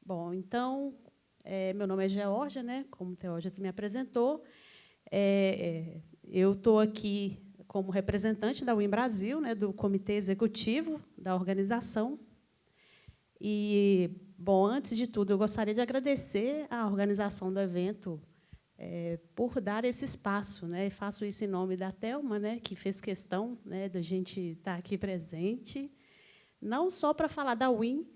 Bom, então, meu nome é Geórgia, né, como o Teógenes me apresentou. Eu estou aqui como representante da UIM Brasil, né, do Comitê Executivo da organização. E, bom, antes de tudo, eu gostaria de agradecer à organização do evento por dar esse espaço, né, e faço isso em nome da Thelma, né, que fez questão, né, da gente estar aqui presente, não só para falar da UIM,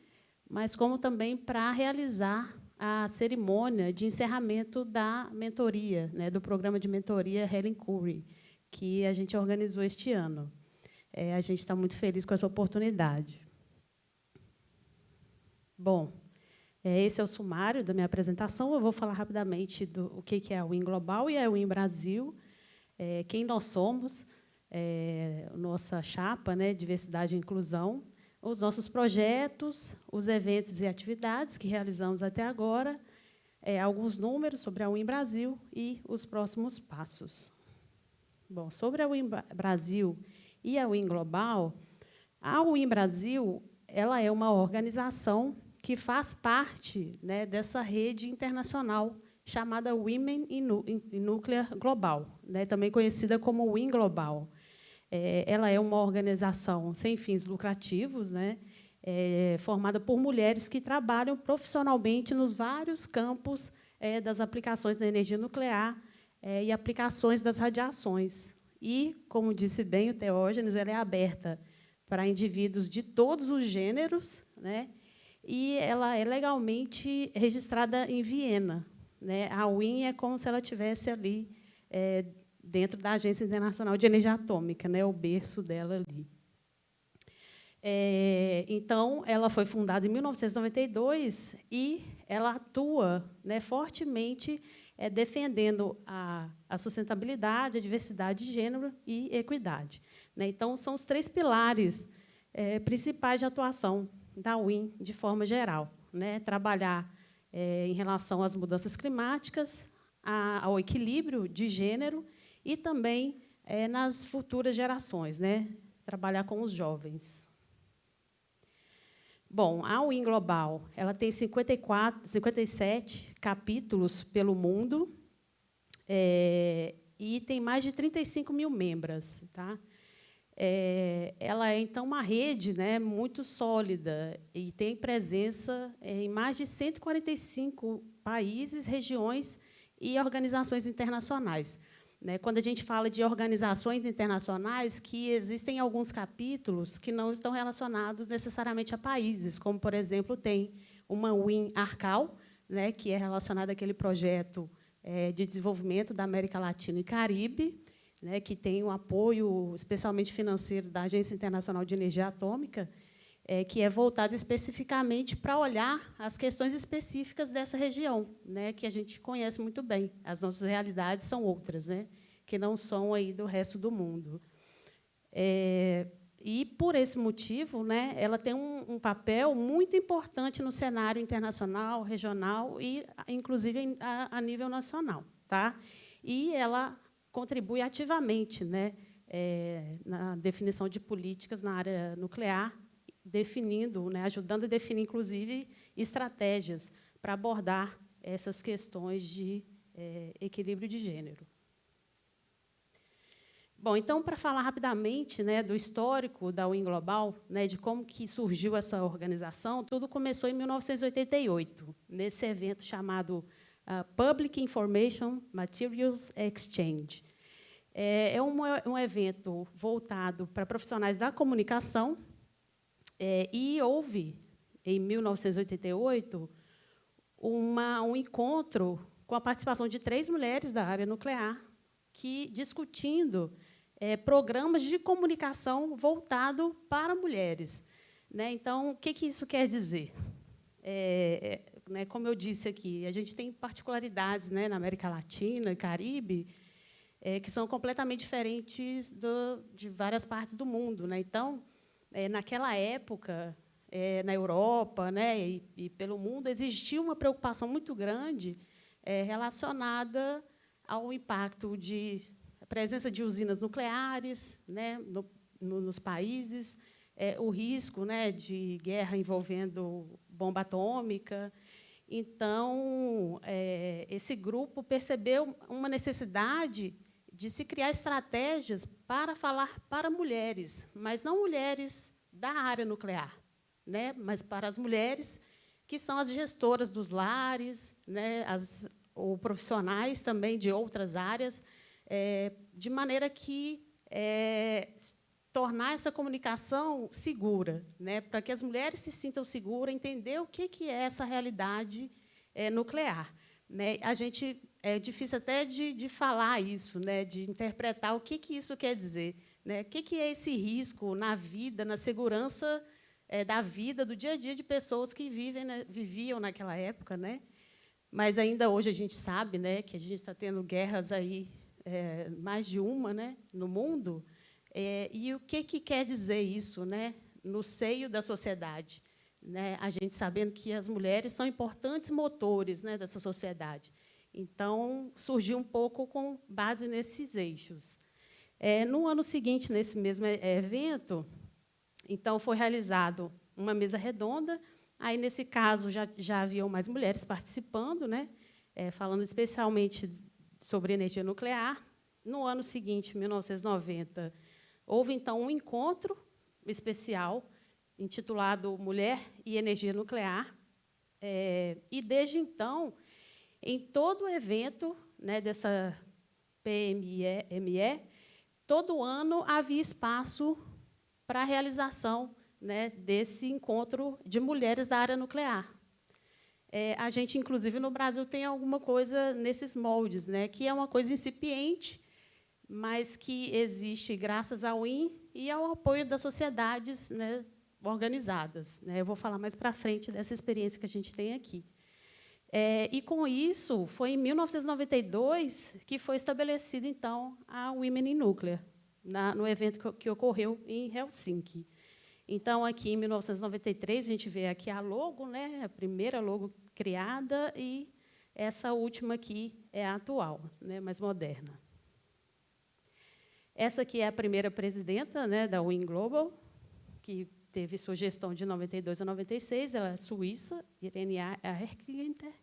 mas como também para realizar a cerimônia de encerramento da mentoria, né, do programa de mentoria Helen Curry, que a gente organizou este ano. A gente está muito feliz com essa oportunidade. Bom, esse é o sumário da minha apresentação. Eu vou falar rapidamente do que é a UIM Global e a UIM Brasil, quem nós somos, nossa chapa, né, diversidade e inclusão, os nossos projetos, os eventos e atividades que realizamos até agora, alguns números sobre a UIM Brasil e os próximos passos. Bom, sobre a UIM Brasil e a UIM Global, a UIM Brasil ela é uma organização que faz parte, né, dessa rede internacional chamada Women in Nuclear Global, né, também conhecida como UIM Global. Ela é uma organização sem fins lucrativos, né, formada por mulheres que trabalham profissionalmente nos vários campos das aplicações da energia nuclear e aplicações das radiações. E, como disse bem o Teógenes, ela é aberta para indivíduos de todos os gêneros, né, e ela é legalmente registrada em Viena, né. A UIM é como se ela estivesse ali dentro da Agência Internacional de Energia Atômica, né, o berço dela ali. Então, ela foi fundada em 1992 e ela atua, né, fortemente defendendo a sustentabilidade, a diversidade de gênero e equidade, né. Então, são os 3 pilares principais de atuação da UIM, de forma geral, né. Trabalhar em relação às mudanças climáticas, ao equilíbrio de gênero e também nas futuras gerações, né, trabalhar com os jovens. Bom, a UIM Global ela tem 57 capítulos pelo mundo e tem mais de 35 mil membros. Tá? Ela é, então, uma rede, né, muito sólida e tem presença em mais de 145 países, regiões e organizações internacionais. Quando a gente fala de organizações internacionais, que existem alguns capítulos que não estão relacionados necessariamente a países, como, por exemplo, tem uma UIM Arcal, né, que é relacionada àquele projeto de desenvolvimento da América Latina e Caribe, né, que tem o apoio, especialmente financeiro, da Agência Internacional de Energia Atômica, que é voltado especificamente para olhar as questões específicas dessa região, né, que a gente conhece muito bem. As nossas realidades são outras, né, que não são aí do resto do mundo. E, por esse motivo, né, ela tem um papel muito importante no cenário internacional, regional e, inclusive, a nível nacional. Tá? E ela contribui ativamente, né, na definição de políticas na área nuclear, definindo, né, ajudando a definir, inclusive, estratégias para abordar essas questões de equilíbrio de gênero. Bom, então, para falar rapidamente, né, do histórico da UIM Global, né, de como que surgiu essa organização, tudo começou em 1988, nesse evento chamado Public Information Materials Exchange. É um evento voltado para profissionais da comunicação, e houve, em 1988, um encontro com a participação de 3 mulheres da área nuclear, que discutindo programas de comunicação voltado para mulheres. Né? Então, o que isso quer dizer? Né, como eu disse aqui, a gente tem particularidades, né, na América Latina e Caribe que são completamente diferentes de várias partes do mundo. Né? Então, naquela época, na Europa, né, e pelo mundo, existia uma preocupação muito grande relacionada ao impacto de presença de usinas nucleares, né, nos países, o risco, né, de guerra envolvendo bomba atômica. Então, esse grupo percebeu uma necessidade de se criar estratégias para falar para mulheres, mas não mulheres da área nuclear, né, mas para as mulheres que são as gestoras dos lares, né, ou profissionais também de outras áreas, de maneira que tornar essa comunicação segura, né, para que as mulheres se sintam seguras, entender o que é essa realidade nuclear. Né? A gente é difícil até de falar isso, né, de interpretar o que isso quer dizer, né, o que é esse risco na vida, na segurança da vida, do dia a dia de pessoas que viviam naquela época, né? Mas ainda hoje a gente sabe, né, que a gente está tendo guerras aí, mais de uma, né, no mundo. E o que quer dizer isso, né, no seio da sociedade? Né, a gente sabendo que as mulheres são importantes motores, né, dessa sociedade. Então, surgiu um pouco com base nesses eixos. No ano seguinte, nesse mesmo evento, então, foi realizado uma mesa redonda. Aí, nesse caso, já haviam mais mulheres participando, né, falando especialmente sobre energia nuclear. No ano seguinte, 1990, houve, então, um encontro especial intitulado Mulher e Energia Nuclear. E, desde então, em todo o evento, né, dessa PME, todo ano havia espaço para a realização, né, desse encontro de mulheres da área nuclear. A gente, inclusive, no Brasil, tem alguma coisa nesses moldes, né, que é uma coisa incipiente, mas que existe graças ao IN e ao apoio das sociedades, né, organizadas. Né? Eu vou falar mais para frente dessa experiência que a gente tem aqui. E, com isso, foi em 1992 que foi estabelecida, então, a Women in Nuclear, no evento que ocorreu em Helsinki. Então, aqui, em 1993, a gente vê aqui a logo, né, a primeira logo criada, e essa última aqui é a atual, né, mais moderna. Essa aqui é a primeira presidenta, né, da WIN Global, que teve sua gestão de 92 a 96, ela é suíça, Irene Erklinter,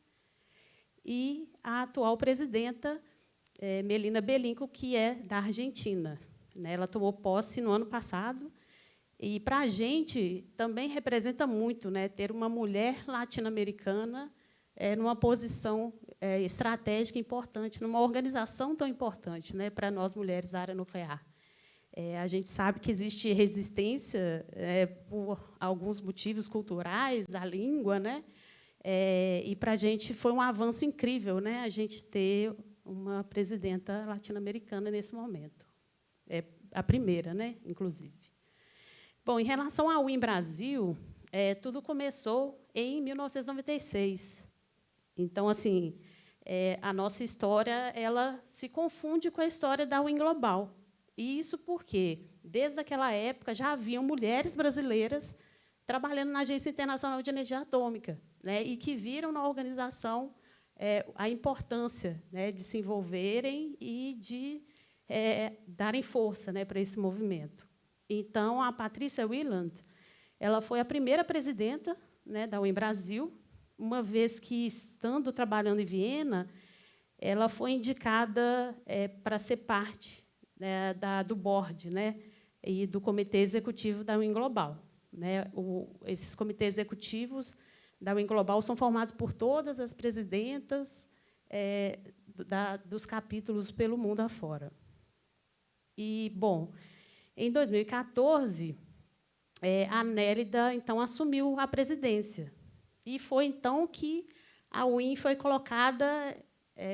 e a atual presidenta, Melina Belinco, que é da Argentina. Né? Ela tomou posse no ano passado, e, para a gente, também representa muito, né, ter uma mulher latino-americana numa posição estratégica importante, numa organização tão importante, né, para nós, mulheres da área nuclear. A gente sabe que existe resistência por alguns motivos culturais, da língua, né? E, para a gente, foi um avanço incrível, né, a gente ter uma presidenta latino-americana nesse momento. A primeira, né, inclusive. Bom, em relação ao WIN Brasil, tudo começou em 1996. Então, assim, a nossa história ela se confunde com a história da WIN Global. E isso porque, desde aquela época, já haviam mulheres brasileiras trabalhando na Agência Internacional de Energia Atômica, né, e que viram na organização a importância, né, de se envolverem e de darem força, né, para esse movimento. Então, a Patrícia Wieland, ela foi a primeira presidenta, né, da WIN Brasil, uma vez que, estando trabalhando em Viena, ela foi indicada para ser parte, né, do board, né, e do comitê executivo da WIN Global. Né? Esses comitês executivos da WIN Global são formados por todas as presidentas dos capítulos pelo mundo afora. E, bom, em 2014, a Nélida, então, assumiu a presidência. E foi, então, que a WIN foi colocada,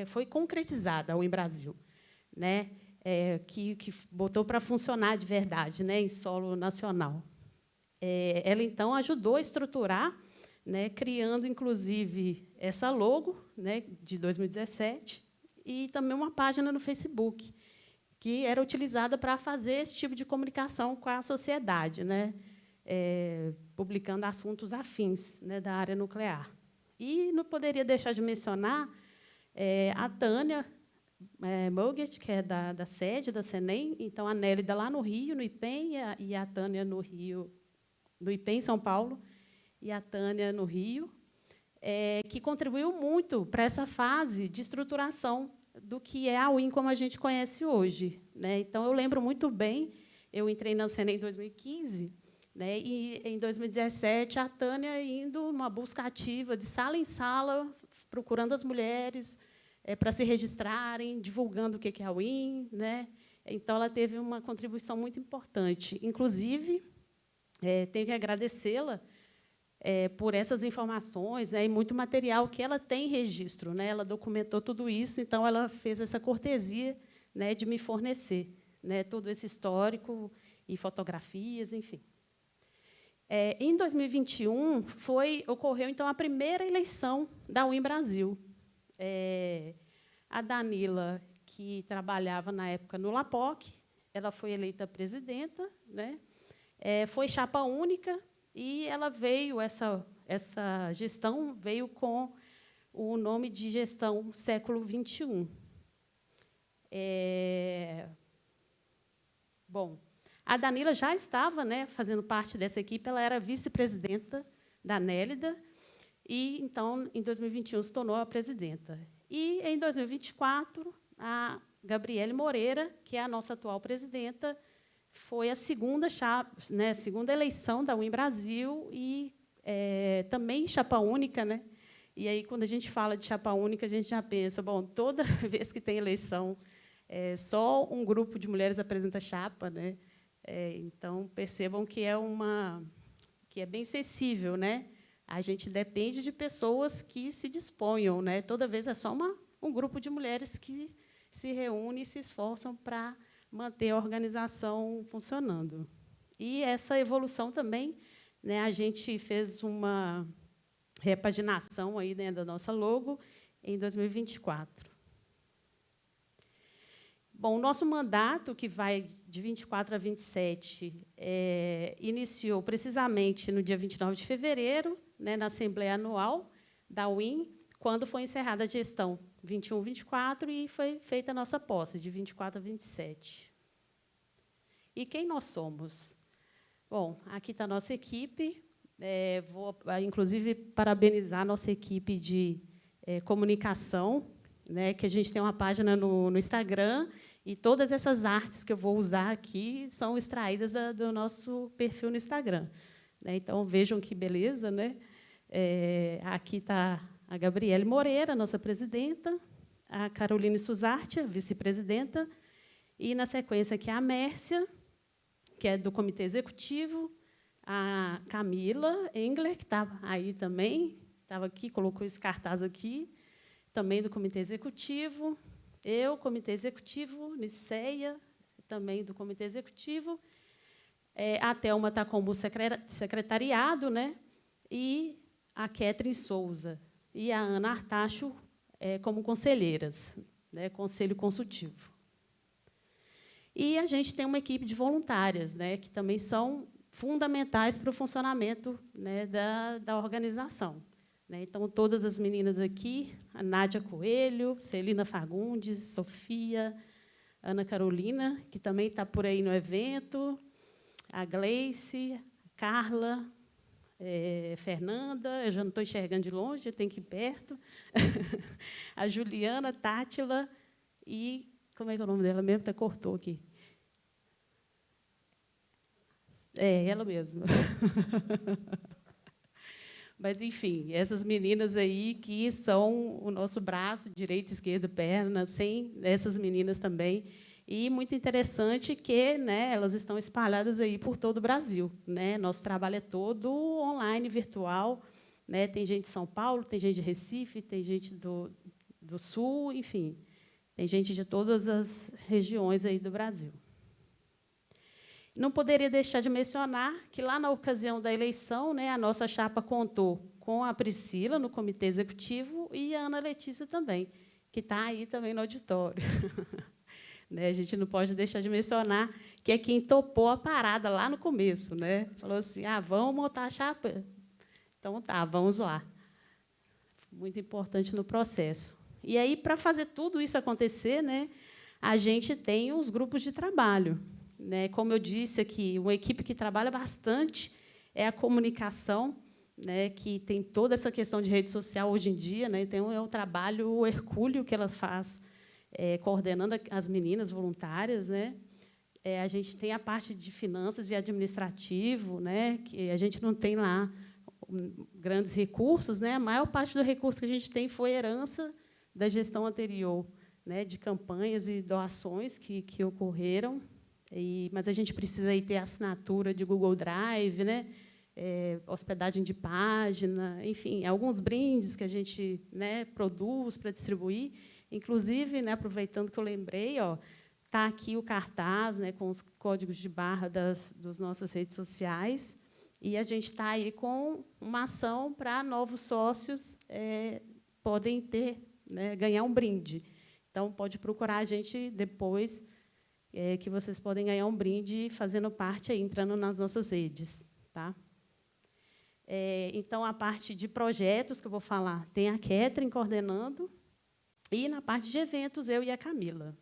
foi concretizada, a WIN Brasil, né? Que botou para funcionar de verdade, né, em solo nacional. Ela, então, ajudou a estruturar, né, criando, inclusive, essa logo, né, de 2017, e também uma página no Facebook, que era utilizada para fazer esse tipo de comunicação com a sociedade, né, publicando assuntos afins, né, da área nuclear. E não poderia deixar de mencionar a Tânia Moget, que é da sede da CENEM, então, a Nélida lá no Rio, no IPEM, e a Tânia no Rio, no IPEM, São Paulo, e a Tânia no Rio. que contribuiu muito para essa fase de estruturação do que é a UIM como a gente conhece hoje, né? Então, eu lembro muito bem, eu entrei na cena em 2015, né, e, em 2017, a Tânia indo numa busca ativa, de sala em sala, procurando as mulheres para se registrarem, divulgando o que é a UIM, né? Então, ela teve uma contribuição muito importante. Inclusive, tenho que agradecê-la por essas informações, né, e muito material que ela tem registro, né? Ela documentou tudo isso, então ela fez essa cortesia, né, de me fornecer, né, todo esse histórico e fotografias, enfim. Em 2021 ocorreu então a primeira eleição da UIM Brasil. A Danila, que trabalhava na época no LAPOC, ela foi eleita presidenta, né? Foi chapa única. E ela veio, essa gestão veio com o nome de gestão século XXI. Bom, a Danila já estava, né, fazendo parte dessa equipe, ela era vice-presidenta da Nélida, e, então, em 2021, se tornou a presidenta. E, em 2024, a Gabriele Moreira, que é a nossa atual presidenta, foi a segunda eleição da UIM Brasil e também chapa única, né? E aí, quando a gente fala de chapa única, a gente já pensa, bom, toda vez que tem eleição, só um grupo de mulheres apresenta chapa, né? Então, percebam que é bem sensível, né? A gente depende de pessoas que se disponham, né? Toda vez é só um grupo de mulheres que se reúne e se esforçam para manter a organização funcionando. E essa evolução também, né, a gente fez uma repaginação aí, né, da nossa logo em 2024. Bom, o nosso mandato, que vai de 24 a 27, iniciou precisamente no dia 29 de fevereiro, né, na Assembleia Anual da UIM, quando foi encerrada a gestão 21-24 e foi feita a nossa posse, de 24 a 27. E quem nós somos? Bom, aqui está a nossa equipe. Vou, inclusive, parabenizar a nossa equipe de comunicação, né, que a gente tem uma página no Instagram, e todas essas artes que eu vou usar aqui são extraídas do nosso perfil no Instagram. Né? Então, vejam que beleza, né? Aqui está a Gabriele Moreira, nossa presidenta, a Caroline Suzarte, vice-presidenta, e, na sequência, aqui a Mércia, que é do Comitê Executivo, a Camila Engler, que está aí também, estava aqui, colocou esse cartaz aqui, também do Comitê Executivo, eu, Comitê Executivo, Niceia, também do Comitê Executivo, a Thelma está como secretariado, né? E a Kétrin Souza e a Ana Artacho como conselheiras, né? Conselho Consultivo. E a gente tem uma equipe de voluntárias, né? Que também são fundamentais para o funcionamento, né, da organização. Né? Então, todas as meninas aqui, a Nádia Coelho, Celina Fagundes, Sofia, Ana Carolina, que também está por aí no evento, a Gleice, a Carla, Fernanda, eu já não estou enxergando de longe, eu tenho que ir perto, a Juliana, Tátila e... Como é que é o nome dela mesmo? Até cortou aqui. Ela mesma. Mas, enfim, essas meninas aí que são o nosso braço, direita, esquerda, perna, sem essas meninas também. E muito interessante que, né, elas estão espalhadas aí por todo o Brasil. Né? Nosso trabalho é todo online, virtual. Né? Tem gente de São Paulo, tem gente de Recife, tem gente do Sul, enfim. Tem gente de todas as regiões aí do Brasil. Não poderia deixar de mencionar que, lá na ocasião da eleição, né, a nossa chapa contou com a Priscila, no Comitê Executivo, e a Ana Letícia também, que está aí também no auditório. Né, a gente não pode deixar de mencionar que é quem topou a parada lá no começo. Né? Falou assim, vamos montar a chapa? Então, tá, vamos lá. Muito importante no processo. E aí, para fazer tudo isso acontecer, né, a gente tem os grupos de trabalho. Né? Como eu disse aqui, uma equipe que trabalha bastante é a comunicação, né, que tem toda essa questão de rede social hoje em dia, né, então é um trabalho hercúleo que ela faz, coordenando as meninas voluntárias, né. A gente tem a parte de finanças e administrativo, né, que a gente não tem lá grandes recursos, né. A maior parte do recurso que a gente tem foi herança da gestão anterior, né, de campanhas e doações que ocorreram. Mas a gente precisa aí ter assinatura de Google Drive, né, hospedagem de página, enfim, alguns brindes que a gente, né, produz para distribuir. Inclusive, né, aproveitando que eu lembrei, está aqui o cartaz, né, com os códigos de barra das nossas redes sociais, e a gente está aí com uma ação para novos sócios podem ter, né, ganhar um brinde. Então, pode procurar a gente depois, que vocês podem ganhar um brinde fazendo parte, aí, entrando nas nossas redes. Tá? Então, a parte de projetos que eu vou falar, tem a Catherine coordenando, e, na parte de eventos, eu e a Camila.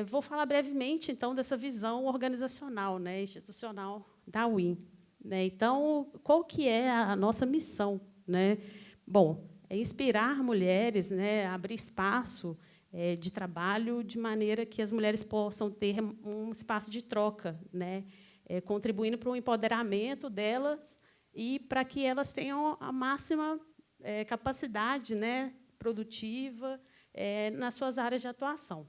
Vou falar brevemente, então, dessa visão organizacional, né, institucional da UIM. Né? Então, qual que é a nossa missão? Né? Bom, é inspirar mulheres, né, abrir espaço de trabalho de maneira que as mulheres possam ter um espaço de troca, né, contribuindo para o empoderamento delas e para que elas tenham a máxima capacidade, né, produtiva nas suas áreas de atuação.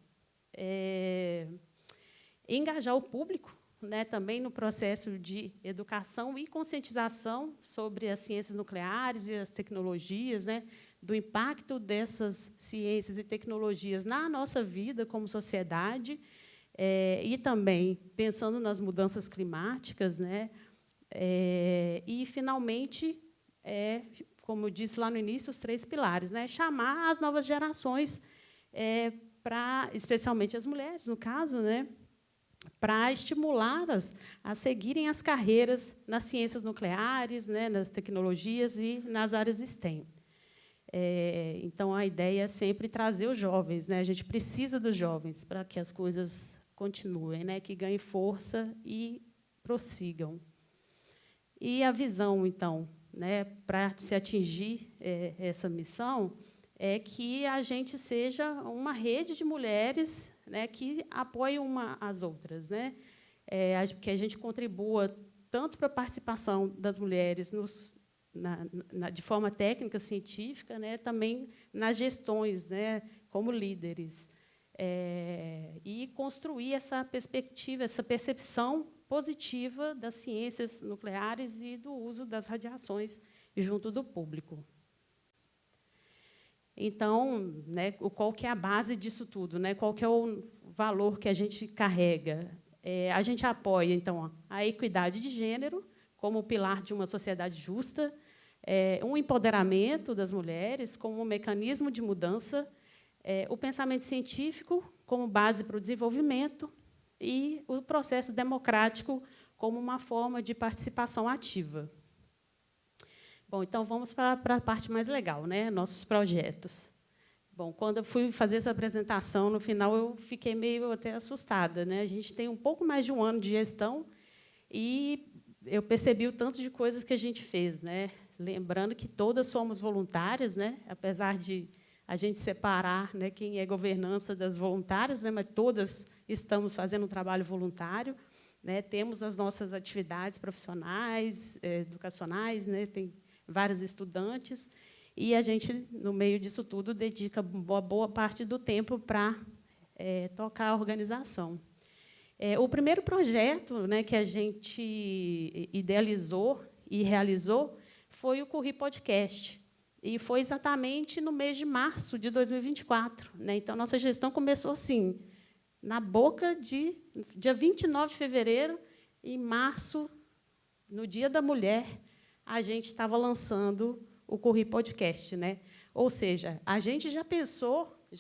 Engajar o público, né, também no processo de educação e conscientização sobre as ciências nucleares e as tecnologias, né, do impacto dessas ciências e tecnologias na nossa vida como sociedade, e também pensando nas mudanças climáticas, né, e, finalmente, como eu disse lá no início, os 3 pilares, né, chamar as novas gerações, especialmente as mulheres, no caso, né, para estimulá-las a seguirem as carreiras nas ciências nucleares, né, nas tecnologias e nas áreas STEM. Então, a ideia é sempre trazer os jovens, né? A gente precisa dos jovens para que as coisas continuem, né? Que ganhem força e prossigam. E a visão, então, né, para se atingir essa missão, é que a gente seja uma rede de mulheres, né, que apoiem uma às outras, né? Que a gente contribua tanto para a participação das mulheres de forma técnica, científica, né, também nas gestões, né, como líderes, e construir essa perspectiva, essa percepção positiva das ciências nucleares e do uso das radiações junto do público. Então, né, qual que é a base disso tudo, né? Qual que é o valor que a gente carrega? A gente apoia, então, a equidade de gênero como pilar de uma sociedade justa, um empoderamento das mulheres como um mecanismo de mudança, o pensamento científico como base para o desenvolvimento e o processo democrático como uma forma de participação ativa. Bom, então, vamos para a parte mais legal, né? Nossos projetos. Bom, quando eu fui fazer essa apresentação, no final, eu fiquei meio até assustada, né? A gente tem um pouco mais de 1 ano de gestão e eu percebi o tanto de coisas que a gente fez, né? Lembrando que todas somos voluntárias, né? Apesar de a gente separar, né, quem é governança das voluntárias, né? Mas todas estamos fazendo um trabalho voluntário, né? Temos as nossas atividades profissionais, educacionais, né? Tem vários estudantes, e a gente, no meio disso tudo, dedica boa parte do tempo para tocar a organização. O primeiro projeto, né, que a gente idealizou e realizou foi o Curri Podcast, e foi exatamente no mês de março de 2024. Né? Então, nossa gestão começou assim, na boca de dia 29 de fevereiro, em março, no Dia da Mulher, a gente estava lançando o Curri Podcast, né? Ou seja, a gente já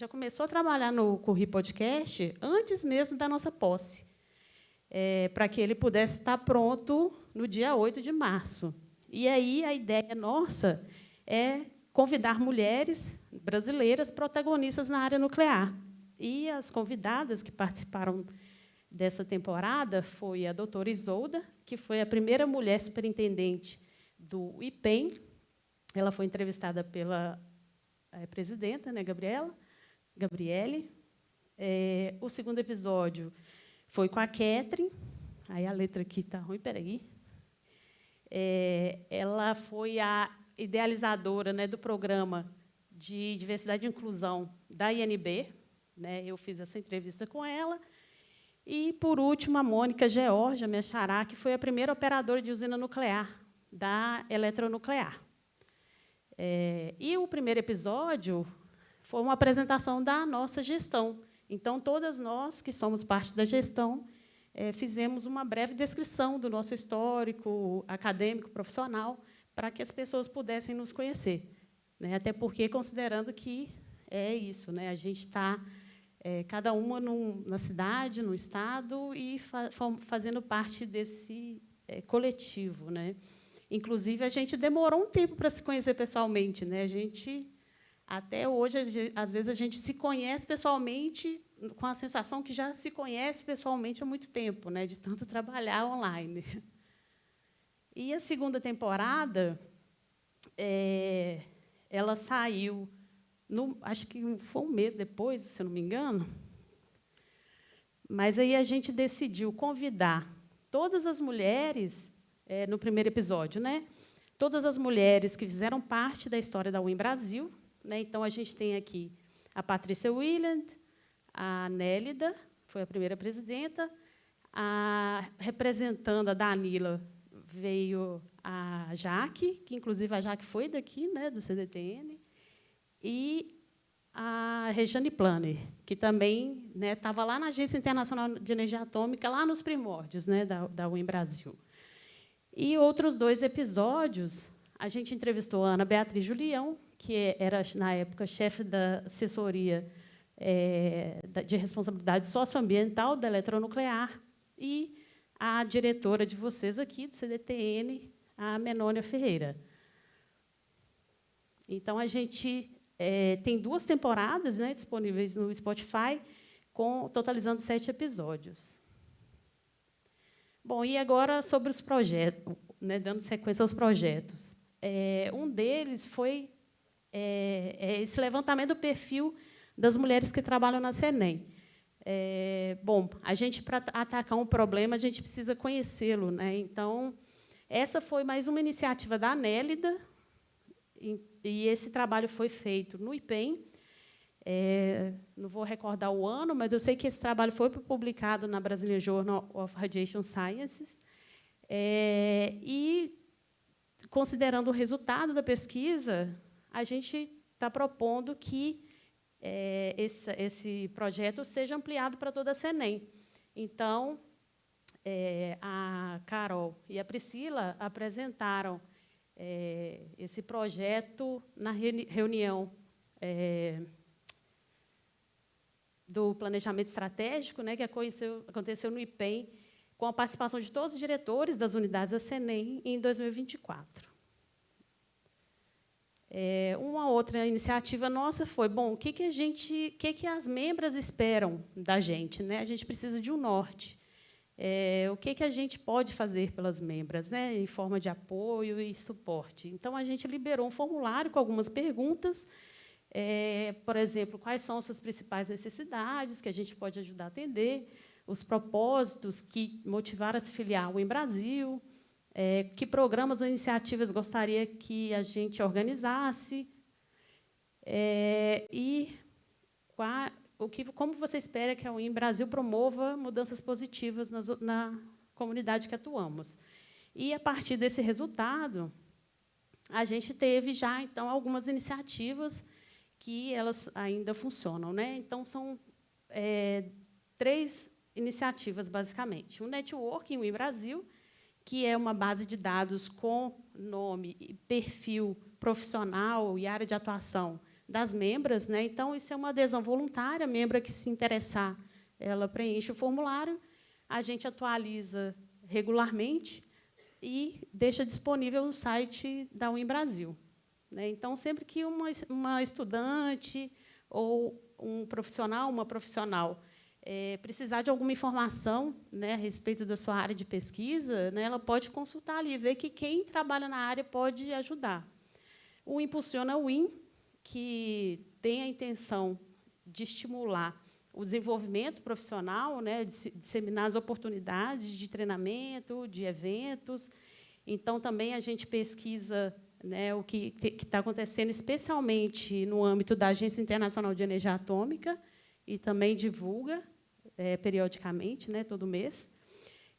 começou a trabalhar no Curri Podcast antes mesmo da nossa posse, para que ele pudesse estar pronto no dia 8 de março. E aí a ideia nossa é convidar mulheres brasileiras protagonistas na área nuclear. E as convidadas que participaram dessa temporada foi a doutora Isolda, que foi a primeira mulher superintendente do IPEM. Ela foi entrevistada pela presidenta, né, Gabriele. O segundo episódio foi com a Catherine. Aí a letra aqui está ruim, peraí. Ela foi a idealizadora, né, do programa de diversidade e inclusão da INB. Né, eu fiz essa entrevista com ela. E, por último, a Mônica Georgia, minha xará, que foi a primeira operadora de usina nuclear da Eletronuclear. E o primeiro episódio foi uma apresentação da nossa gestão. Então, todas nós que somos parte da gestão fizemos uma breve descrição do nosso histórico acadêmico, profissional, para que as pessoas pudessem nos conhecer. Né? Até porque, considerando que é isso, né? A gente está, cada uma na cidade, no estado, e fazendo parte desse coletivo. Né? Inclusive, a gente demorou um tempo para se conhecer pessoalmente. Né? Até hoje, às vezes, a gente se conhece pessoalmente com a sensação que já se conhece pessoalmente há muito tempo, né? De tanto trabalhar online. E a segunda temporada, ela saiu, acho que foi um mês depois, se eu não me engano, mas aí a gente decidiu convidar todas as mulheres, no primeiro episódio, né? Todas as mulheres que fizeram parte da história da UEM Brasil. Né? Então, a gente tem aqui a Patrícia Willand, a Nélida, foi a primeira presidenta, representando a Danila, veio a Jaque, que, inclusive, a Jaque foi daqui, né, do CDTN, e a Regiane Planner, que também estava lá na Agência Internacional de Energia Atômica, lá nos primórdios, né, da UEM Brasil. E outros 2 episódios, a gente entrevistou a Ana Beatriz Julião, que era, na época, chefe da assessoria de responsabilidade socioambiental da Eletronuclear, e a diretora de vocês aqui, do CDTN, a Menônia Ferreira. Então, a gente tem 2 temporadas, né, disponíveis no Spotify, totalizando 7 episódios. Bom, e agora sobre os projetos, né, dando sequência aos projetos. Um deles foi esse levantamento do perfil das mulheres que trabalham na CNEM. Bom, a gente, para atacar um problema, a gente precisa conhecê-lo. Né? Então, essa foi mais uma iniciativa da Nélida, e esse trabalho foi feito no IPEM. Não vou recordar o ano, mas eu sei que esse trabalho foi publicado na Brazilian Journal of Radiation Sciences. E, considerando o resultado da pesquisa, a gente está propondo que esse projeto seja ampliado para toda a CNEM. Então, a Carol e a Priscila apresentaram esse projeto na reunião do planejamento estratégico, né, que aconteceu no IPEM, com a participação de todos os diretores das unidades da CNEM em 2024. Uma outra iniciativa nossa foi, bom, o que as membras esperam da gente? Né? A gente precisa de um norte. O que a gente pode fazer pelas membras, né, em forma de apoio e suporte? Então, a gente liberou um formulário com algumas perguntas, por exemplo, quais são as suas principais necessidades que a gente pode ajudar a atender, os propósitos que motivaram a se filiar ao UEM Brasil, que programas ou iniciativas gostaria que a gente organizasse, e como você espera que a UEM Brasil promova mudanças positivas na comunidade que atuamos. E, a partir desse resultado, a gente teve já, então, algumas iniciativas que elas ainda funcionam. Né? Então, são 3 iniciativas, basicamente. O Networking UEM Brasil, que é uma base de dados com nome, perfil profissional e área de atuação das membras. Né? Então, isso é uma adesão voluntária. A membra que se interessar, ela preenche o formulário, a gente atualiza regularmente e deixa disponível no site da UEM Brasil. Né? Então, sempre que uma estudante ou um profissional, uma profissional precisar de alguma informação, né, a respeito da sua área de pesquisa, né, ela pode consultar ali, ver que quem trabalha na área pode ajudar. O Impulsiona Win, que tem a intenção de estimular o desenvolvimento profissional, né, disseminar as oportunidades de treinamento, de eventos. Então, também a gente pesquisa, né, o que está acontecendo, especialmente no âmbito da Agência Internacional de Energia Atômica, e também divulga periodicamente, né, todo mês.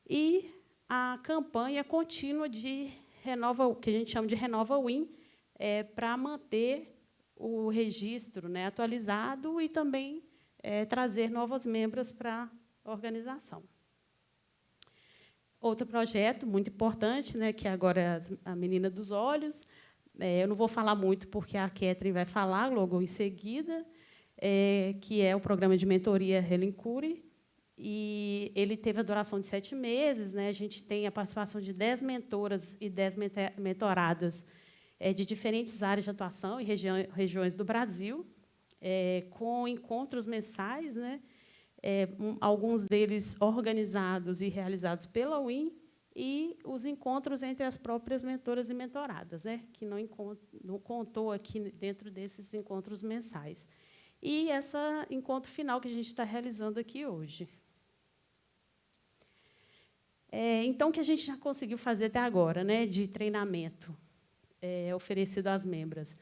E a campanha contínua de Renova, que a gente chama de Renova Win, para manter o registro, né, atualizado e também trazer novos membros para a organização. Outro projeto muito importante, né, que agora é a Menina dos Olhos. Eu não vou falar muito, porque a Catherine vai falar logo em seguida, que é o programa de mentoria Helencure. E ele teve a duração de 7 meses. Né, a gente tem a participação de 10 mentoras e 10 mentoradas de diferentes áreas de atuação e regiões do Brasil, com encontros mensais, né, alguns deles organizados e realizados pela UIN, e os encontros entre as próprias mentoras e mentoradas, né, que não contou aqui dentro desses encontros mensais. E esse encontro final que a gente está realizando aqui hoje. Então, o que a gente já conseguiu fazer até agora, né, de treinamento oferecido às membras?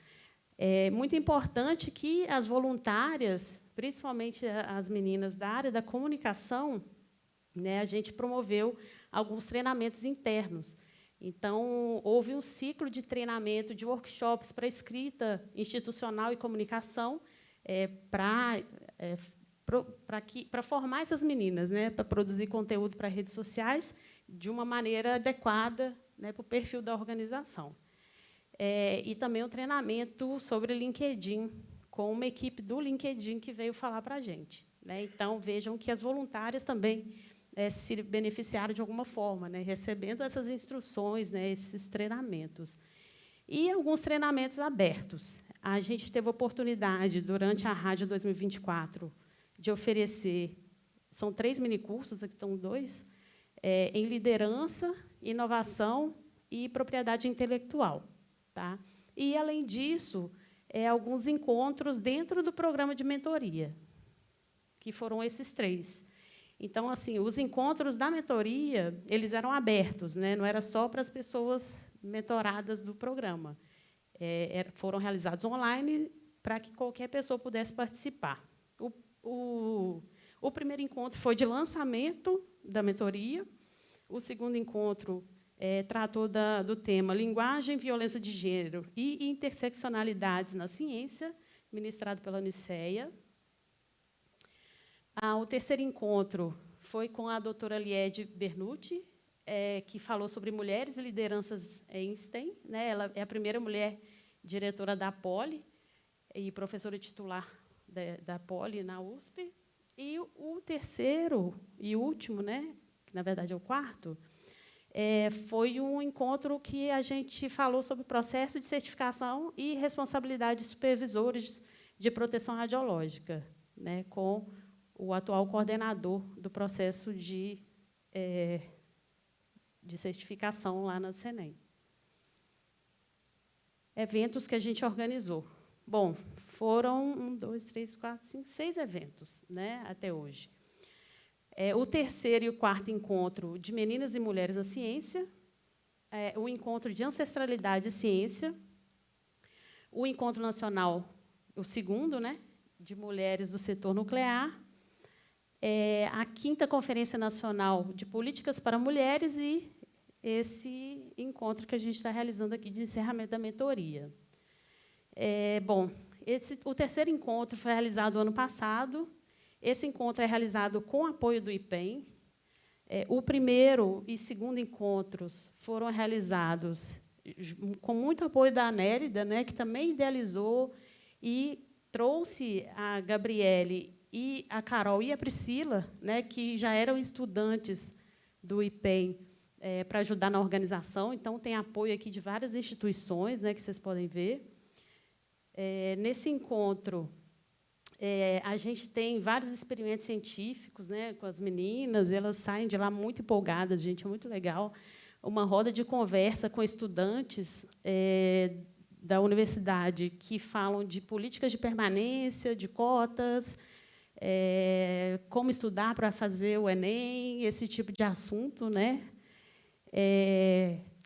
É muito importante que as voluntárias, principalmente as meninas da área da comunicação, né, a gente promoveu alguns treinamentos internos. Então, houve um ciclo de treinamento, de workshops para escrita institucional e comunicação, para formar essas meninas, né, para produzir conteúdo para redes sociais de uma maneira adequada, né, para o perfil da organização. E também um treinamento sobre LinkedIn, com uma equipe do LinkedIn que veio falar para a gente. Né? Então, vejam que as voluntárias também se beneficiaram de alguma forma, né, recebendo essas instruções, né, esses treinamentos. E alguns treinamentos abertos. A gente teve a oportunidade, durante a Rádio 2024, de oferecer, são 3 minicursos, aqui estão 2, em liderança, inovação e propriedade intelectual. Tá? E, além disso, alguns encontros dentro do programa de mentoria, que foram esses 3. Então, assim, os encontros da mentoria, eles eram abertos, né? Não era só para as pessoas mentoradas do programa. Foram realizados online para que qualquer pessoa pudesse participar. O primeiro encontro foi de lançamento da mentoria. O segundo encontro tratou do tema Linguagem, Violência de Gênero e Interseccionalidades na Ciência, ministrado pela Uniceia. O terceiro encontro foi com a doutora Liede Bernucci, que falou sobre mulheres e lideranças em STEM. Né? Ela é a primeira mulher diretora da Poli e professora titular da Poli na USP. E o terceiro e último, né, que, na verdade, é o quarto, foi um encontro que a gente falou sobre o processo de certificação e responsabilidade de supervisores de proteção radiológica, né, com o atual coordenador do processo de certificação lá na CENEM. Eventos que a gente organizou. Bom, foram 1, 2, 3, 4, 5, 6 eventos, né, até hoje. O terceiro e o quarto encontro de Meninas e Mulheres na Ciência, o encontro de Ancestralidade e Ciência, o encontro nacional, o segundo, né, de mulheres do setor nuclear, a 5ª Conferência Nacional de Políticas para Mulheres e esse encontro que a gente está realizando aqui de encerramento da mentoria. Bom, o terceiro encontro foi realizado ano passado. Esse encontro é realizado com apoio do IPEM. O primeiro e segundo encontros foram realizados com muito apoio da Anélida, né, que também idealizou e trouxe a Gabriele e a Carol e a Priscila, né, que já eram estudantes do IPEM, para ajudar na organização. Então, tem apoio aqui de várias instituições, né, que vocês podem ver. Nesse encontro, a gente tem vários experimentos científicos, né, com as meninas, e elas saem de lá muito empolgadas, gente, é muito legal. Uma roda de conversa com estudantes da universidade que falam de políticas de permanência, de cotas, como estudar para fazer o Enem, esse tipo de assunto, né?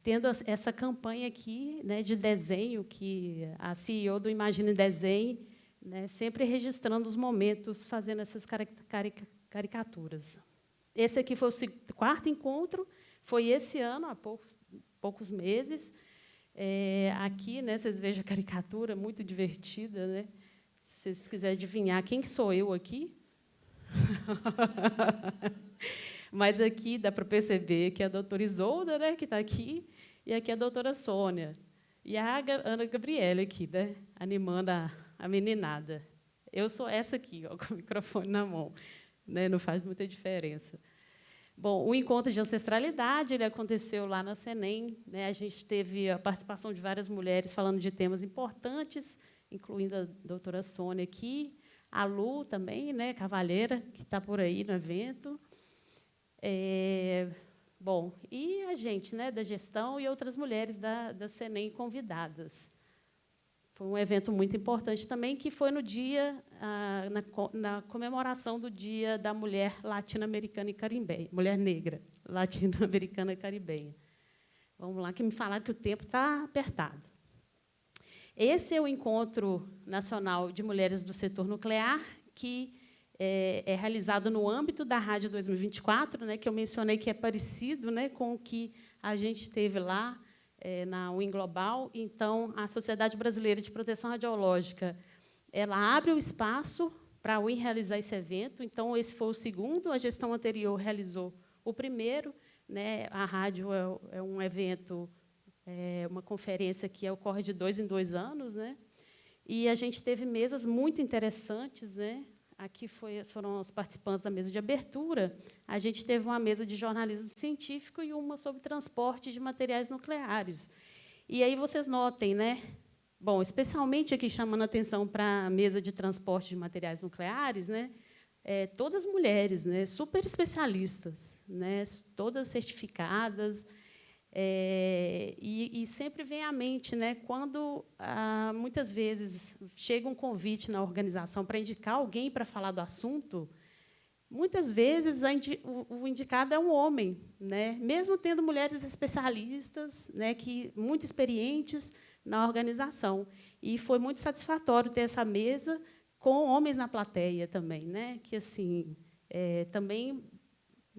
Tendo essa campanha aqui, né, de desenho, que a CEO do Imagine Desenho, né, sempre registrando os momentos, fazendo essas caricaturas. Esse aqui foi o 4º encontro, foi esse ano, há poucos meses. Aqui, né, vocês vejam a caricatura, muito divertida, né? Se vocês quiserem adivinhar quem que sou eu aqui. Mas aqui dá para perceber que é a doutora Isolda, né, que está aqui, e aqui é a doutora Sônia. E a Ana Gabriela aqui, né, animando a meninada. Eu sou essa aqui, ó, com o microfone na mão, né, não faz muita diferença. Bom, o encontro de ancestralidade ele aconteceu lá na CENEM, né, a gente teve a participação de várias mulheres falando de temas importantes, incluindo a doutora Sônia aqui, a Lu também, né, Cavalheira, que está por aí no evento. Bom, e a gente, né, da gestão e outras mulheres da CENEM convidadas. Foi um evento muito importante também, que foi no dia, na comemoração do Dia da Mulher Latino-Americana e Caribenha, Mulher Negra Latino-Americana e Caribenha. Vamos lá, que me falaram que o tempo está apertado. Esse é o Encontro Nacional de Mulheres do Setor Nuclear, que é realizado no âmbito da Rádio 2024, né, que eu mencionei que é parecido, né, com o que a gente teve lá na UIN Global. Então, a Sociedade Brasileira de Proteção Radiológica ela abre o espaço para a UIN realizar esse evento. Então, esse foi o 2º, a gestão anterior realizou o 1º. Né, a rádio é um evento, uma conferência que ocorre de 2 em 2 anos. Né, e a gente teve mesas muito interessantes, né. Aqui foram os participantes da mesa de abertura. A gente teve uma mesa de jornalismo científico e uma sobre transporte de materiais nucleares. E aí vocês notem, né? Bom, especialmente aqui chamando a atenção para a mesa de transporte de materiais nucleares, né? Todas mulheres, né? Super especialistas, né? Todas certificadas. E sempre vem à mente, né, quando, muitas vezes, chega um convite na organização para indicar alguém para falar do assunto, muitas vezes o indicado é um homem, né, mesmo tendo mulheres especialistas, né, muito experientes na organização. E foi muito satisfatório ter essa mesa com homens na plateia também, né, que assim, também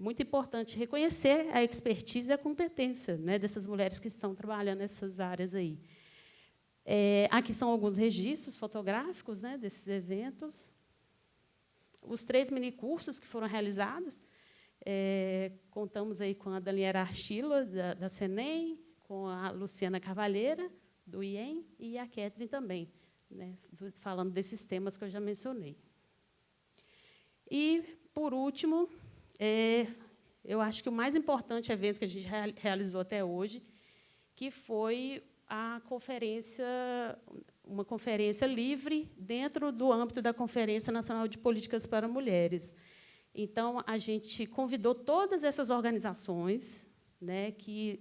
muito importante reconhecer a expertise e a competência, né, dessas mulheres que estão trabalhando nessas áreas aí. Aqui são alguns registros fotográficos, né, desses eventos. Os 3 minicursos que foram realizados, contamos aí com a Daniela Archila, da CENEM, com a Luciana Cavalheira, do IEM, e a Catherine também, né, falando desses temas que eu já mencionei. E, por último, eu acho que o mais importante evento que a gente realizou até hoje, que foi uma conferência livre dentro do âmbito da Conferência Nacional de Políticas para Mulheres. Então, a gente convidou todas essas organizações, né, que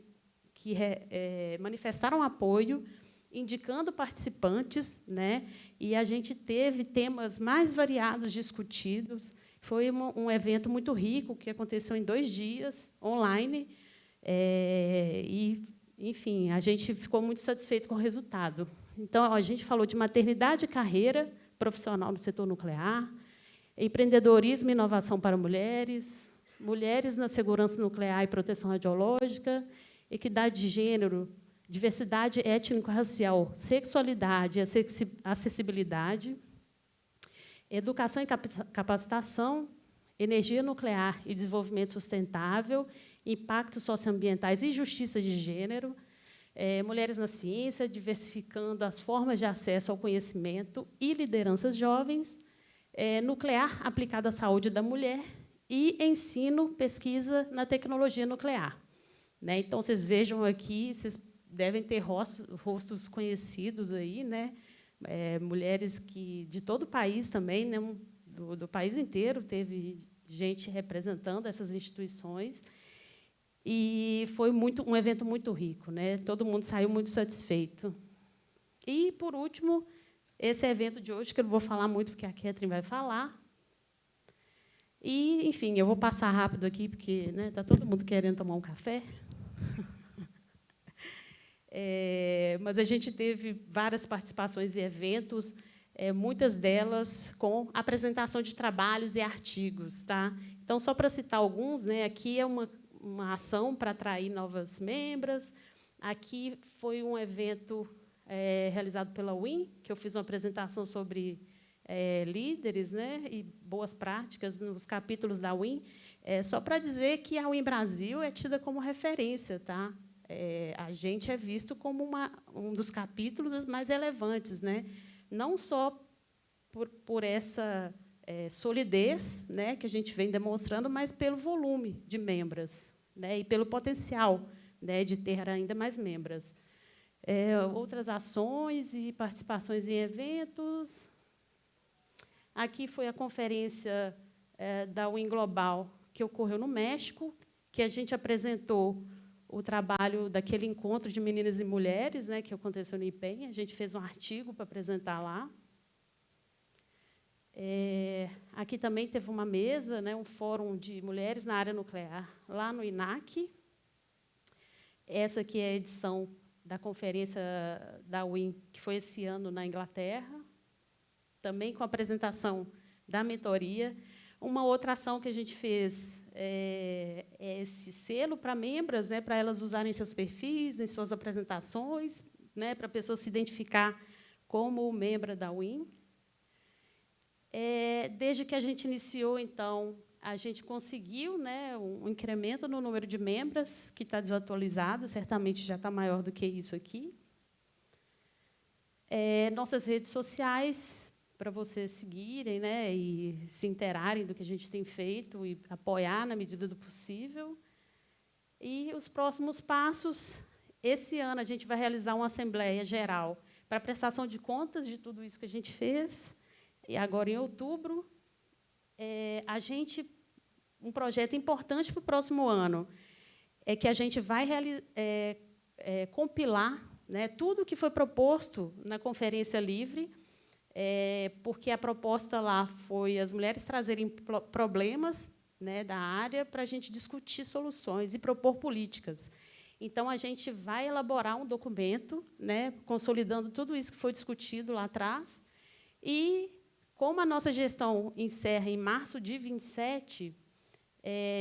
manifestaram apoio, indicando participantes, né, e a gente teve temas mais variados discutidos. Foi um evento muito rico, que aconteceu em 2 dias, online. Enfim, a gente ficou muito satisfeito com o resultado. Então, a gente falou de maternidade e carreira profissional no setor nuclear, empreendedorismo e inovação para mulheres, mulheres na segurança nuclear e proteção radiológica, equidade de gênero, diversidade étnico-racial, sexualidade e acessibilidade, educação e capacitação, energia nuclear e desenvolvimento sustentável, impactos socioambientais e justiça de gênero, mulheres na ciência, diversificando as formas de acesso ao conhecimento e lideranças jovens, nuclear aplicado à saúde da mulher e ensino, pesquisa na tecnologia nuclear. Né? Então, vocês vejam aqui, vocês devem ter rostos conhecidos aí, né, mulheres de todo o país também, né, do país inteiro, teve gente representando essas instituições. E foi um evento muito rico, né? Todo mundo saiu muito satisfeito. E, por último, esse evento de hoje, que eu não vou falar muito, porque a Catherine vai falar. E, enfim, eu vou passar rápido aqui, porque está todo mundo querendo tomar um café. Mas a gente teve várias participações em eventos, muitas delas com apresentação de trabalhos e artigos. Tá? Então, só para citar alguns, né, aqui é uma ação para atrair novas membras. Aqui foi um evento realizado pela UIM, que eu fiz uma apresentação sobre líderes, né, e boas práticas nos capítulos da UIM, só para dizer que a UIM Brasil é tida como referência. Tá? A gente é visto como um dos capítulos mais relevantes, né? Não só por essa solidez, né, que a gente vem demonstrando, mas pelo volume de membros, né, e pelo potencial, né, de ter ainda mais membros. Outras ações e participações em eventos. Aqui foi a conferência da UIM Global, que ocorreu no México, que a gente apresentou o trabalho daquele encontro de meninas e mulheres, né, que aconteceu no IPEM. A gente fez um artigo para apresentar lá. Aqui também teve uma mesa, né, um fórum de mulheres na área nuclear, lá no INAC. Essa aqui é a edição da conferência da UIM, que foi esse ano na Inglaterra, também com a apresentação da mentoria. Uma outra ação que a gente fez é esse selo para membros, né, para elas usarem seus perfis, em suas apresentações, né, para a pessoa se identificar como membro da UIM. Desde que a gente iniciou, então, a gente conseguiu, né, um incremento no número de membros, que está desatualizado, certamente já está maior do que isso aqui. Nossas redes sociais, para vocês seguirem, né, e se interarem do que a gente tem feito e apoiar na medida do possível. E os próximos passos, esse ano a gente vai realizar uma assembleia geral para prestação de contas de tudo isso que a gente fez. E agora, em outubro, um projeto importante para o próximo ano é que a gente vai compilar, né, tudo o que foi proposto na Conferência Livre, porque a proposta lá foi as mulheres trazerem problemas, né, da área para a gente discutir soluções e propor políticas. Então, a gente vai elaborar um documento, né, consolidando tudo isso que foi discutido lá atrás. E, como a nossa gestão encerra em março de 27,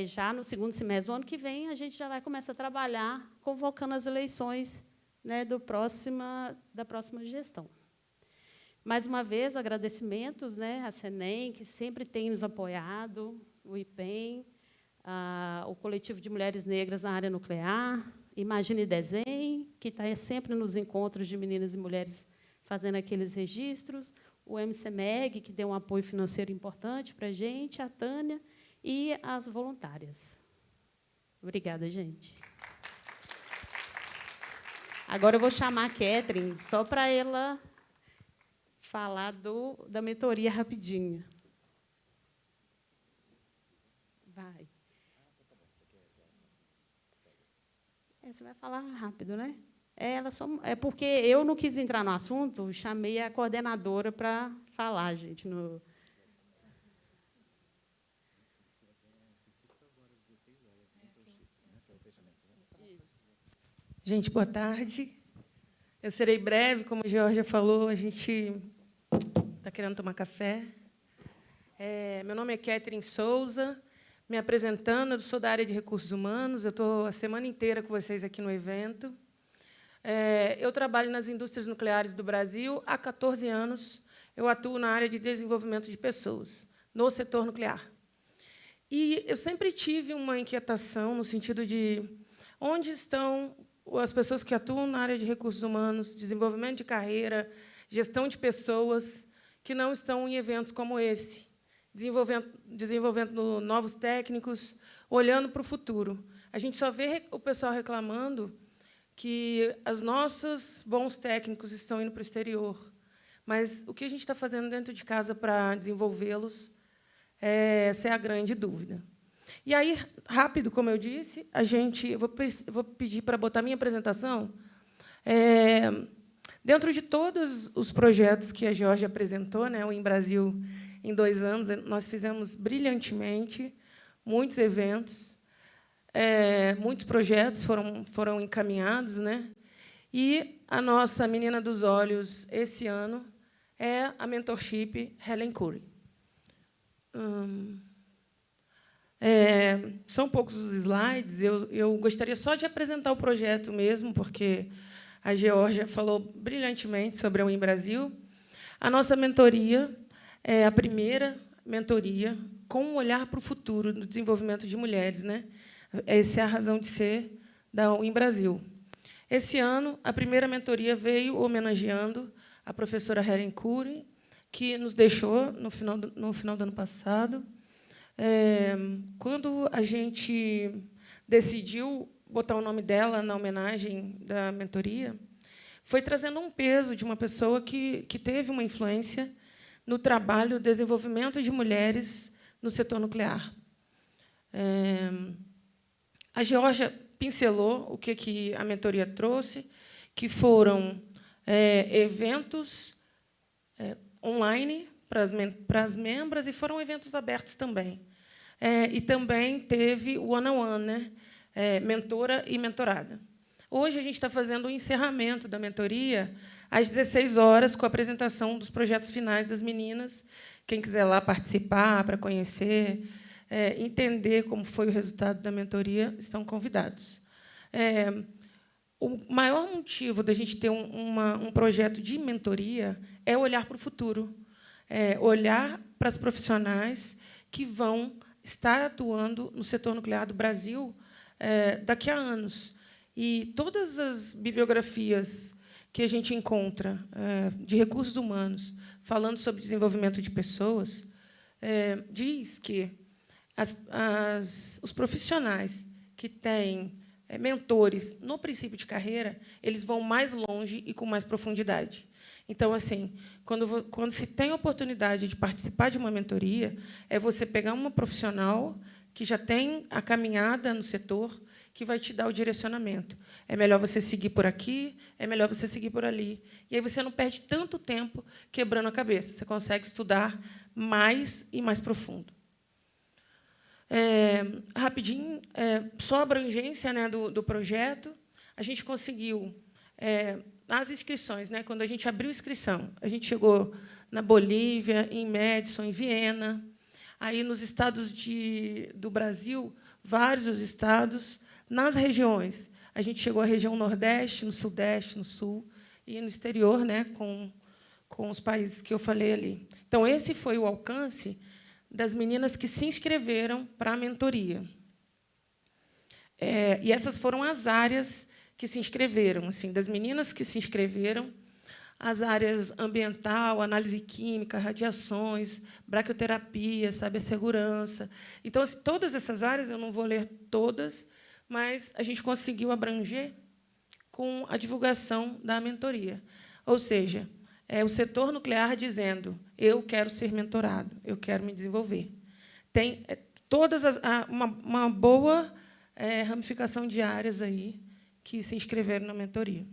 já no segundo semestre do ano que vem, a gente já vai começar a trabalhar convocando as eleições, né, da próxima gestão. Mais uma vez, agradecimentos, né, à CENEM, que sempre tem nos apoiado, o IPEM, o Coletivo de Mulheres Negras na Área Nuclear, Imagine Desenho, que está sempre nos encontros de meninas e mulheres fazendo aqueles registros, o MCMEG, que deu um apoio financeiro importante para a gente, a Tânia, e as voluntárias. Obrigada, gente. Agora eu vou chamar a Catherine, só para ela falar da mentoria rapidinho. Vai. Você vai falar rápido, né? Porque eu não quis entrar no assunto, chamei a coordenadora para falar, gente. Gente, boa tarde. Eu serei breve, como a Georgia falou, a gente está querendo tomar café. Meu nome é Catherine Souza, me apresentando, eu sou da área de recursos humanos, eu estou a semana inteira com vocês aqui no evento. Eu trabalho nas indústrias nucleares do Brasil há 14 anos, eu atuo na área de desenvolvimento de pessoas, no setor nuclear. E eu sempre tive uma inquietação no sentido de onde estão as pessoas que atuam na área de recursos humanos, desenvolvimento de carreira, gestão de pessoas, que não estão em eventos como esse, desenvolvendo novos técnicos, olhando para o futuro. A gente só vê o pessoal reclamando que os nossos bons técnicos estão indo para o exterior, mas o que a gente está fazendo dentro de casa para desenvolvê-los, essa é a grande dúvida. E aí, rápido, como eu disse, vou pedir para botar minha apresentação. Dentro de todos os projetos que a Geórgia apresentou, né, o Em Brasil, em 2 anos, nós fizemos brilhantemente muitos eventos, muitos projetos foram encaminhados, né? E a nossa menina dos olhos, esse ano, é a mentorship Helen Curry. São poucos os slides. Eu gostaria só de apresentar o projeto mesmo, porque a Geórgia falou brilhantemente sobre a Em Brasil. A nossa mentoria é a primeira mentoria com um olhar para o futuro do desenvolvimento de mulheres, né? Essa é a razão de ser da Em Brasil. Esse ano, a primeira mentoria veio homenageando a professora Helen Curry, que nos deixou no final do ano passado. Quando a gente decidiu botar o nome dela na homenagem da mentoria, foi trazendo um peso de uma pessoa que teve uma influência no trabalho, desenvolvimento de mulheres no setor nuclear. A Geórgia pincelou o que a mentoria trouxe, que foram eventos online para as membras, e foram eventos abertos também. E também teve o one-on-one, né? Mentora e mentorada. Hoje, a gente está fazendo o encerramento da mentoria às 16 horas, com a apresentação dos projetos finais das meninas. Quem quiser lá participar, para conhecer, entender como foi o resultado da mentoria, estão convidados. O maior motivo da gente ter um projeto de mentoria é olhar para o futuro, olhar para as profissionais que vão estar atuando no setor nuclear do Brasil daqui a anos. E todas as bibliografias que a gente encontra de recursos humanos falando sobre desenvolvimento de pessoas diz que os profissionais que têm mentores no princípio de carreira, eles vão mais longe e com mais profundidade. Então, assim, quando se tem a oportunidade de participar de uma mentoria, é você pegar uma profissional que já tem a caminhada no setor, que vai te dar o direcionamento. É melhor você seguir por aqui, é melhor você seguir por ali. E aí você não perde tanto tempo quebrando a cabeça. Você consegue estudar mais e mais profundo. Rapidinho, só a abrangência, né, do projeto. A gente conseguiu as inscrições, né? Quando a gente abriu a inscrição, a gente chegou na Bolívia, em Madison, em Viena. Aí, nos estados do Brasil, vários os estados. Nas regiões, a gente chegou à região Nordeste, no Sudeste, no Sul, e no exterior, né, com os países que eu falei ali. Então, esse foi o alcance das meninas que se inscreveram para a mentoria. E essas foram as áreas que se inscreveram. Assim, das meninas que se inscreveram, as áreas ambiental, análise química, radiações, braquioterapia, cibersegurança. Então, assim, todas essas áreas, eu não vou ler todas, mas a gente conseguiu abranger com a divulgação da mentoria. Ou seja, o setor nuclear dizendo: eu quero ser mentorado, eu quero me desenvolver. Tem uma boa ramificação de áreas aí que se inscreveram na mentoria.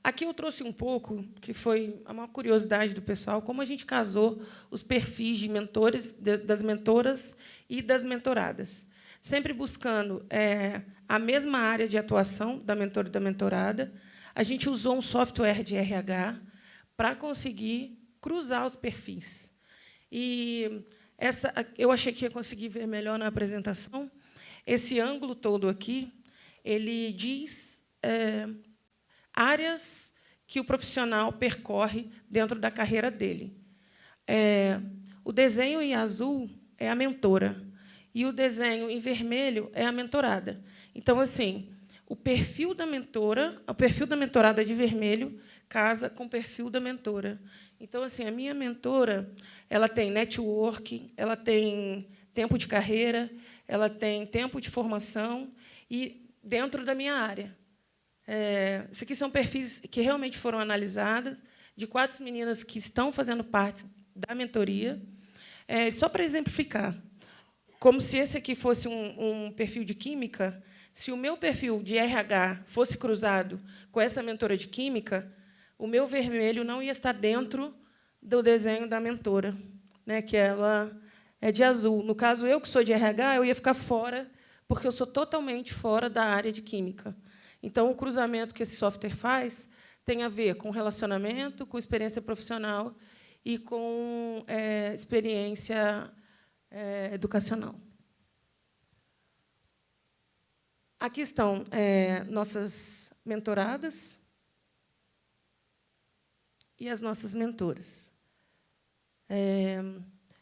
Aqui eu trouxe um pouco, que foi uma curiosidade do pessoal, como a gente casou os perfis de mentores, das mentoras e das mentoradas, sempre buscando a mesma área de atuação da mentora e da mentorada. A gente usou um software de RH para conseguir cruzar os perfis. E eu achei que ia conseguir ver melhor na apresentação. Esse ângulo todo aqui, ele diz áreas que o profissional percorre dentro da carreira dele. O desenho em azul é a mentora, e o desenho em vermelho é a mentorada. Então, assim, o perfil da mentorada de vermelho casa com o perfil da mentora. Então, assim, a minha mentora, ela tem networking, ela tem tempo de carreira, ela tem tempo de formação e dentro da minha área. Isso aqui são perfis que realmente foram analisados, de 4 meninas que estão fazendo parte da mentoria. Só para exemplificar, como se esse aqui fosse um perfil de química, se o meu perfil de RH fosse cruzado com essa mentora de química, o meu vermelho não ia estar dentro do desenho da mentora, né, que ela é de azul. No caso, eu que sou de RH, eu ia ficar fora, porque eu sou totalmente fora da área de química. Então, o cruzamento que esse software faz tem a ver com relacionamento, com experiência profissional e com experiência educacional. Aqui estão nossas mentoradas e as nossas mentoras.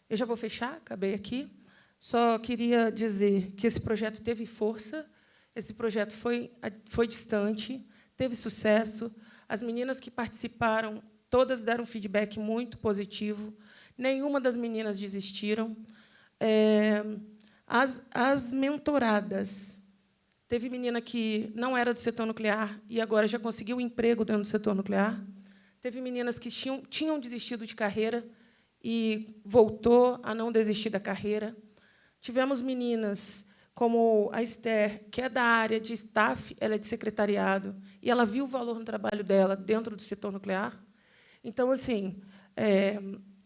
Eu já vou fechar, acabei aqui. Só queria dizer que esse projeto teve força, esse projeto foi distante, teve sucesso. As meninas que participaram, todas deram um feedback muito positivo. Nenhuma das meninas desistiram. As mentoradas, teve menina que não era do setor nuclear e agora já conseguiu um emprego dentro do setor nuclear. Teve meninas que tinham desistido de carreira e voltou a não desistir da carreira. Tivemos meninas como a Esther, que é da área de staff, ela é de secretariado, e ela viu o valor no trabalho dela dentro do setor nuclear. Então, assim,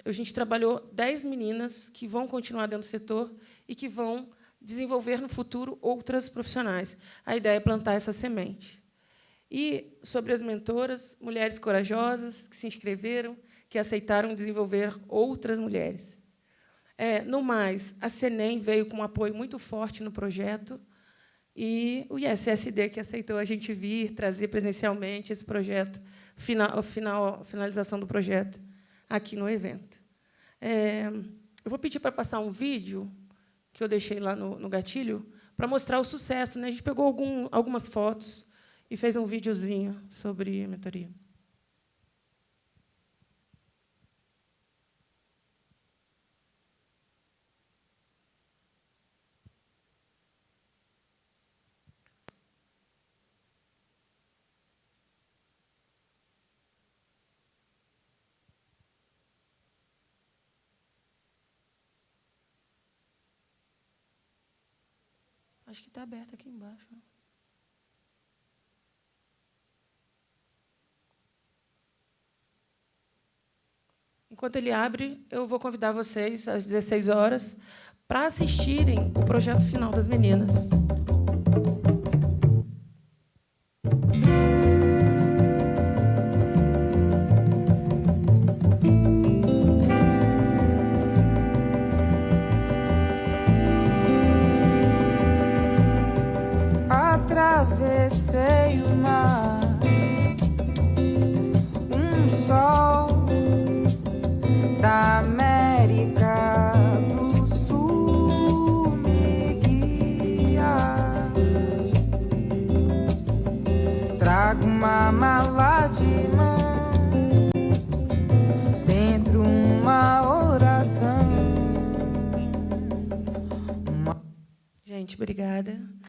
a gente trabalhou 10 meninas que vão continuar dentro do setor e que vão desenvolver no futuro outras profissionais. A ideia é plantar essa semente. E, sobre as mentoras, mulheres corajosas que se inscreveram, que aceitaram desenvolver outras mulheres. No mais, a CENEM veio com um apoio muito forte no projeto e o ISSD, que aceitou a gente vir, trazer presencialmente esse projeto, finalização do projeto, aqui no evento. Eu vou pedir para passar um vídeo que eu deixei lá no gatilho para mostrar o sucesso, né? A gente pegou algumas fotos e fez um videozinho sobre a mentoria. Acho que está aberto aqui embaixo. Enquanto ele abre, eu vou convidar vocês, às 16 horas, para assistirem o projeto final das meninas. Atravessei o mar, sol da América do Sul me guia. Trago uma mala de mão, dentro uma oração. Gente, obrigada.